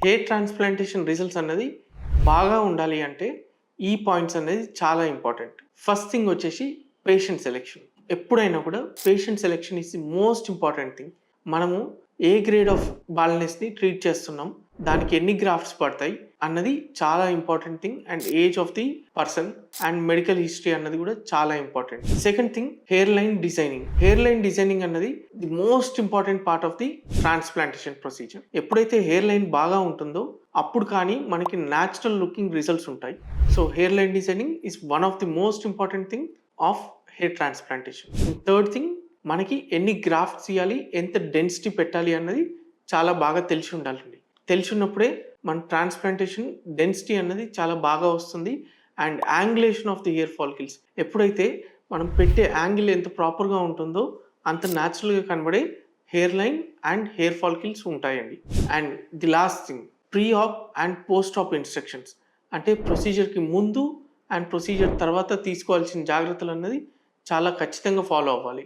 Hair transplantation results అన్నది బాగా ఉండాలి అంటే ఈ పాయింట్స్ అనేది చాలా ఇంపార్టెంట్. ఫస్ట్ థింగ్ వచ్చేసి పేషెంట్ సెలక్షన్. ఎప్పుడైనా కూడా patient selection is the most important thing. మనము ఏ గ్రేడ్ ఆఫ్ బాల్డ్‌నెస్‌ని ట్రీట్ చేస్తున్నాం, దానికి ఎన్ని గ్రాఫ్ట్స్ పడతాయి అన్నది చాలా important thing. And age of the person and medical history అన్నది కూడా చాలా important. Second thing hairline designing. Hairline designing అన్నది the most important part of the transplantation procedure. ఎప్పుడైతే హెయిర్ లైన్ బాగా ఉంటుందో అప్పుడు కానీ మనకి న్యాచురల్ లుకింగ్ రిజల్ట్స్ ఉంటాయి. So hair line designing is one of the most important thing of hair transplantation. Third thing మనకి ఎన్ని గ్రాఫ్ట్స్ ఇయ్యాలి, ఎంత డెన్సిటీ పెట్టాలి అన్నది చాలా బాగా తెలిసి ఉండాలండి. తెలిసున్నప్పుడే మన ట్రాన్స్‌ప్లాంటేషన్ డెన్సిటీ అన్నది చాలా బాగా వస్తుంది. And angulation of the hair follicles ఎప్పుడైతే మనం పెట్టే యాంగిల్ ఎంత ప్రాపర్‌గా ఉంటుందో అంత న్యాచురల్‌గా కనబడే hairline and hair follicles ఉంటాయండి. And the last thing pre op and post op instructions. అంటే ప్రొసీజర్‌కి ముందు అండ్ ప్రొసీజర్ తర్వాత తీసుకోవాల్సిన జాగ్రత్తలు అన్నది చాలా ఖచ్చితంగా ఫాలో అవ్వాలి.